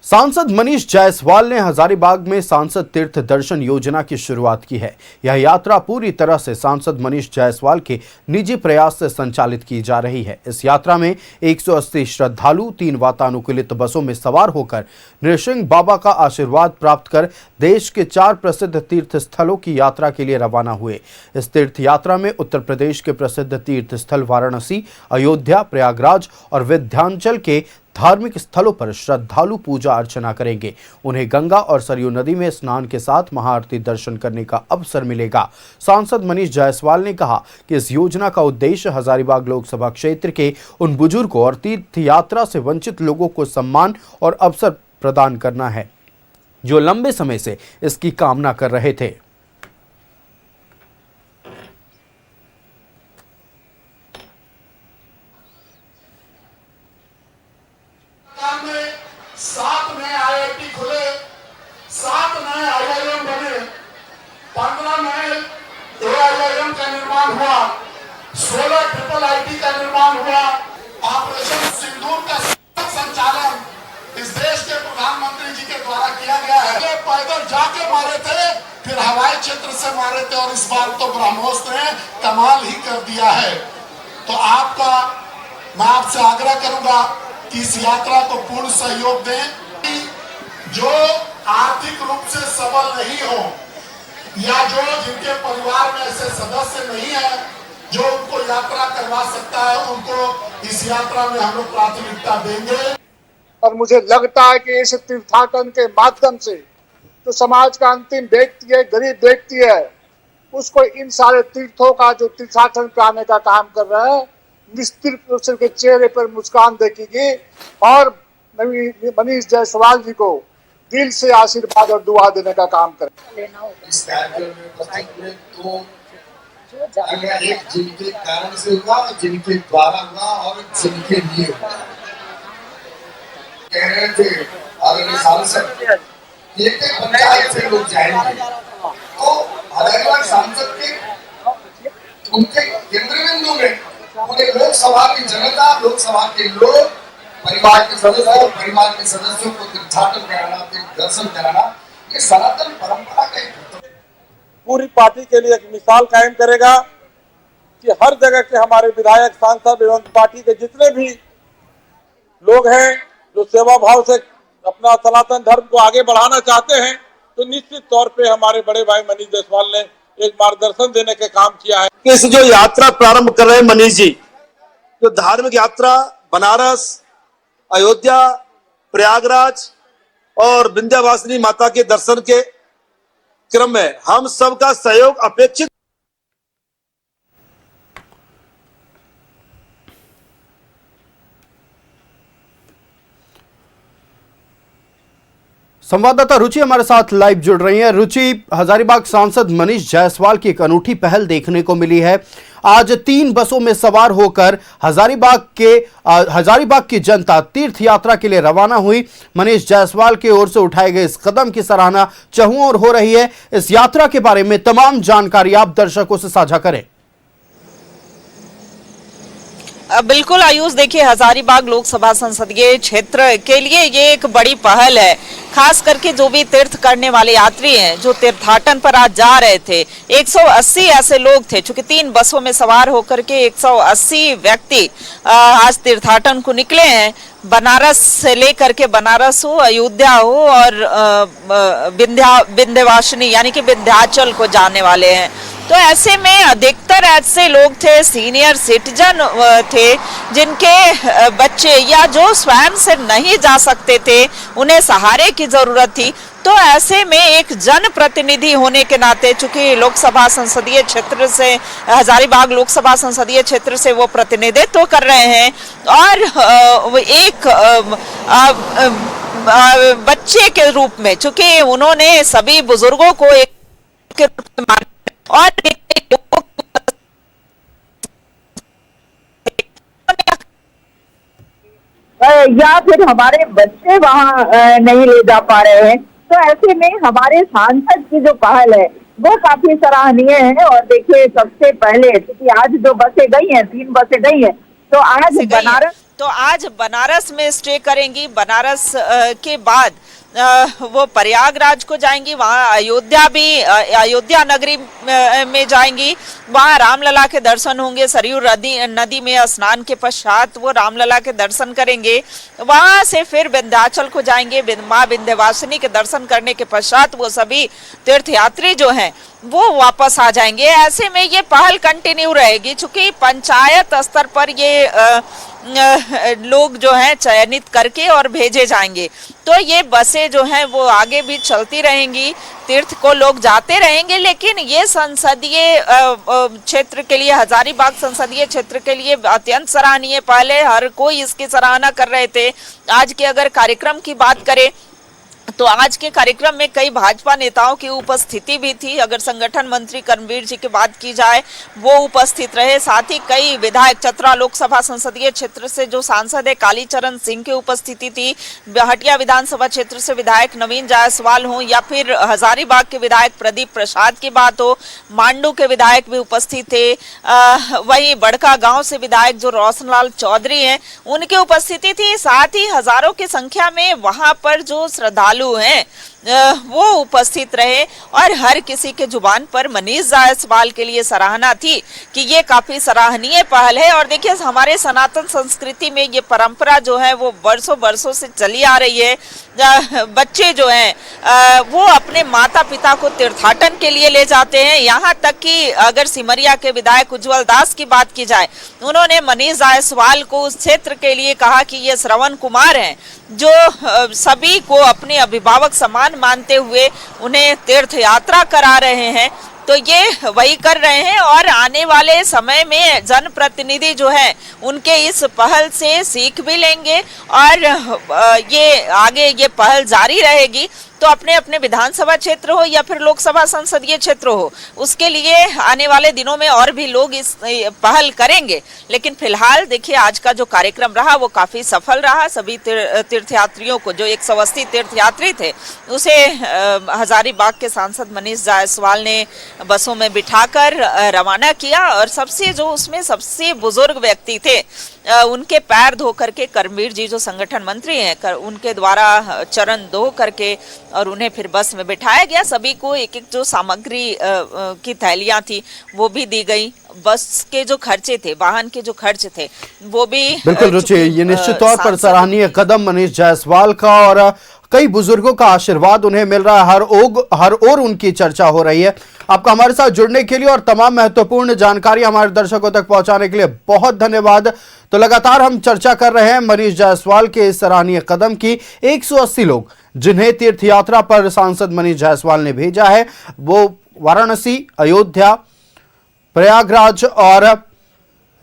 सांसद मनीष जायसवाल ने हजारीबाग में सांसद तीर्थ दर्शन योजना की शुरुआत की है। यह यात्रा पूरी तरह से सांसद मनीष जायसवाल के निजी प्रयास से संचालित की जा रही है। इस यात्रा में 180 श्रद्धालु 3 वातानुकूलित बसों में सवार होकर नृसिंह बाबा का आशीर्वाद प्राप्त कर देश के 4 प्रसिद्ध तीर्थ स्थलों की यात्रा के लिए रवाना हुए। इस तीर्थ यात्रा में उत्तर प्रदेश के प्रसिद्ध तीर्थ स्थल वाराणसी, अयोध्या, प्रयागराज और विंध्याचल के धार्मिक स्थलों पर श्रद्धालु पूजा अर्चना करेंगे। उन्हें गंगा और सरयू नदी में स्नान के साथ महाआरती दर्शन करने का अवसर मिलेगा। सांसद मनीष जायसवाल ने कहा कि इस योजना का उद्देश्य हजारीबाग लोकसभा क्षेत्र के उन बुजुर्गों और तीर्थ यात्रा से वंचित लोगों को सम्मान और अवसर प्रदान करना है जो लंबे समय से इसकी कामना कर रहे थे। में 7 नए आईआईटी खुले, 7 नए आईआईएम बने, 15 नए एआईआईएम का निर्माण हुआ, 16 ट्रिपल आईटी का निर्माण हुआ। ऑपरेशन सिंदूर का संचालन इस देश के प्रधानमंत्री जी के द्वारा किया गया है। ये पैदल जाके मारे थे, फिर हवाई क्षेत्र से मारे थे और इस बार तो ब्रह्मोस ने कमाल ही कर दिया है। तो मैं आपसे आग्रह करूंगा कि इस यात्रा को पूर्ण सहयोग दें। जो आर्थिक रूप से सबल नहीं हो या जिनके परिवार में ऐसे सदस्य नहीं है जो उनको यात्रा करवा सकता है, उनको इस यात्रा में हम लोग प्राथमिकता देंगे। और मुझे लगता है कि इस तीर्थाटन के माध्यम से जो समाज का अंतिम व्यक्ति है, गरीब व्यक्ति है, उसको इन सारे तीर्थों का जो तीर्थाटन कराने का काम कर रहा है, निश्चित रूप से के चेहरे पर मुस्कान देखेगी और मनीष जायसवाल जी को दिल से आशीर्वाद और दुआ देने का काम करें। इस कार्यक्रम में उपस्थित हुए तो एक जिनके कारण से हुआ, जिनके द्वारा हुआ और जिनके लिए हुआ। कह रहे थे आदरणीय सांसद एक पंचायत से लोग जाएंगे तो हजारीबाग सांसद के उनके केंद्र बिंदु में पूरे लोकसभा की जनता, लोकसभा के लोग, परिवार के सदस्यों को तीर्थाटन कराना, दर्शन कराना, ये सनातन परंपरा का एक पूरी पार्टी के लिए एक मिसाल कायम करेगा कि हर जगह के हमारे विधायक, सांसद एवं पार्टी के जितने भी लोग हैं जो सेवा भाव से अपना सनातन धर्म को आगे बढ़ाना चाहते हैं, तो निश्चित तौर पे हमारे बड़े भाई मनीष जायसवाल ने एक मार्गदर्शन देने के काम किया है। इस जो यात्रा प्रारंभ कर रहे हैं मनीष जी, जो धार्मिक यात्रा बनारस, अयोध्या, प्रयागराज और विंध्यवासिनी माता के दर्शन के क्रम में हम सबका सहयोग अपेक्षित। संवाददाता रुचि हमारे साथ लाइव जुड़ रही हैं। रुचि, हजारीबाग सांसद मनीष जायसवाल की एक अनूठी पहल देखने को मिली है। आज 3 बसों में सवार होकर हजारीबाग की जनता तीर्थ यात्रा के लिए रवाना हुई। मनीष जायसवाल की ओर से उठाए गए इस कदम की सराहना चहुं ओर हो रही है। इस यात्रा के बारे में तमाम जानकारी आप दर्शकों से साझा करें। बिल्कुल आयुष, देखिए हजारीबाग लोकसभा संसदीय क्षेत्र के लिए ये एक बड़ी पहल है। खास करके जो भी तीर्थ करने वाले यात्री हैं, जो तीर्थाटन पर आज जा रहे थे, 180 ऐसे लोग थे। चूंकि 3 बसों में सवार होकर के 180 व्यक्ति आज तीर्थाटन को निकले हैं। बनारस से लेकर के बनारस हो, अयोध्या हो और विंध्यवासिनी यानी कि विंध्याचल को जाने वाले हैं। तो ऐसे में अधिकतर ऐसे लोग थे, सीनियर सिटीजन थे, जिनके बच्चे या जो स्वयं से नहीं जा सकते थे, उन्हें सहारे की जरूरत थी। तो ऐसे में एक जनप्रतिनिधि होने के नाते, चूंकि लोकसभा संसदीय क्षेत्र से, हजारीबाग लोकसभा संसदीय क्षेत्र से वो प्रतिनिधित्व कर रहे हैं और एक बच्चे के रूप में, चूंकि उन्होंने सभी बुजुर्गों को एक और या फिर हमारे बच्चे वहाँ नहीं ले जा पा रहे हैं, तो ऐसे में हमारे सांसद की जो पहल है वो काफी सराहनीय है। और देखिए, सबसे पहले क्योंकि आज जो बसें गई हैं, 3 बसें गई हैं, तो आज बनारस तो आज बनारस में स्टे करेंगी। बनारस के बाद वो प्रयागराज को जाएंगी, वहाँ अयोध्या नगरी में जाएंगी, वहाँ रामलला के दर्शन होंगे। सरयू नदी में स्नान के पश्चात वो रामलला के दर्शन करेंगे। वहाँ से फिर विंध्याचल को जाएंगे, माँ विंध्यवासिनी के दर्शन करने के पश्चात वो सभी तीर्थयात्री जो हैं वो वापस आ जाएंगे। ऐसे में ये पहल कंटिन्यू रहेगी, चूंकि पंचायत स्तर पर ये लोग जो हैं चयनित करके और भेजे जाएंगे। तो ये बसें जो हैं वो आगे भी चलती रहेंगी, तीर्थ को लोग जाते रहेंगे। लेकिन ये संसदीय क्षेत्र के लिए, हजारीबाग संसदीय क्षेत्र के लिए अत्यंत सराहनीय पहल है। हर कोई इसकी सराहना कर रहे थे। आज के अगर कार्यक्रम की बात करें तो आज के कार्यक्रम में कई भाजपा नेताओं की उपस्थिति भी थी। अगर संगठन मंत्री कर्मवीर जी की बात की जाए वो उपस्थित रहे, साथ ही कई विधायक, चतरा लोकसभा संसदीय क्षेत्र से जो सांसद है कालीचरण सिंह की उपस्थिति थी, हटिया विधानसभा क्षेत्र से विधायक नवीन जायसवाल हो या फिर हजारीबाग के विधायक प्रदीप प्रसाद की बात हो, मांडू के विधायक भी उपस्थित थे। वहीं बड़का गांव से विधायक जो रोशनलाल चौधरी हैं उनकी उपस्थिति थी। साथ ही हजारों की संख्या में वहां पर जो श्रद्धालु हैं वो उपस्थित रहे और हर किसी के जुबान पर मनीष जायसवाल के लिए सराहना थी कि ये काफी सराहनीय पहल है। और देखिए, हमारे सनातन संस्कृति में ये परंपरा जो है वो वर्षों वर्षों से चली आ रही है। बच्चे जो हैं वो अपने माता पिता को तीर्थाटन के लिए ले जाते हैं। यहाँ तक कि अगर सिमरिया के विधायक उज्जवल दास की बात की जाए, उन्होंने मनीष जायसवाल को उस क्षेत्र के लिए कहा कि ये श्रवण कुमार हैं जो सभी को अपने अभिभावक समान मानते हुए उन्हें तीर्थ यात्रा करा रहे हैं। तो ये वही कर रहे हैं और आने वाले समय में जनप्रतिनिधि जो है उनके इस पहल से सीख भी लेंगे और ये आगे ये पहल जारी रहेगी। तो अपने अपने विधानसभा क्षेत्र हो या फिर लोकसभा संसदीय क्षेत्र हो, उसके लिए आने वाले दिनों में और भी लोग इस पहल करेंगे। लेकिन फिलहाल देखिए, आज का जो कार्यक्रम रहा वो काफी सफल रहा। सभी तीर्थयात्रियों को, जो 180 तीर्थयात्री थे, उसे हजारीबाग के सांसद मनीष जायसवाल ने बसों में बिठाकर रवाना किया। और सबसे जो उसमें सबसे बुजुर्ग व्यक्ति थे, उनके पैर धो करके कर्मवीर जी जो संगठन मंत्री हैं उनके द्वारा चरण धो करके और उन्हें फिर बस में बिठाया गया। सभी को एक एक जो सामग्री की थैलियां थी वो भी दी गई। बस के जो खर्चे थे, वाहन के जो खर्च थे वो भी बिल्कुल रुचि, ये निश्चित तौर पर सराहनीय कदम मनीष जायसवाल का और कई बुजुर्गों का आशीर्वाद उन्हें मिल रहा है। हर ओर उनकी चर्चा हो रही है। आपका हमारे साथ जुड़ने के लिए और तमाम महत्वपूर्ण जानकारी हमारे दर्शकों तक पहुंचाने के लिए बहुत धन्यवाद। तो लगातार हम चर्चा कर रहे हैं मनीष जायसवाल के सराहनीय कदम की। 180 लोग जिन्हें तीर्थ यात्रा पर सांसद मनीष जायसवाल ने भेजा है वो वाराणसी, अयोध्या, प्रयागराज और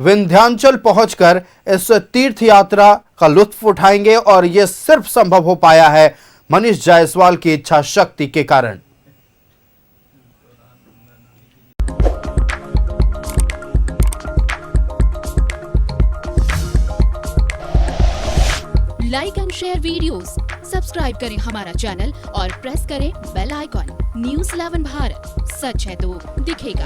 विंध्याचल पहुंचकर इस तीर्थ यात्रा का लुत्फ उठाएंगे और यह सिर्फ संभव हो पाया है मनीष जायसवाल की इच्छा शक्ति के कारण। Like and share videos, subscribe करें हमारा चैनल और प्रेस करें बेल आइकॉन। न्यूज़ 11 भारत, सच है तो दिखेगा।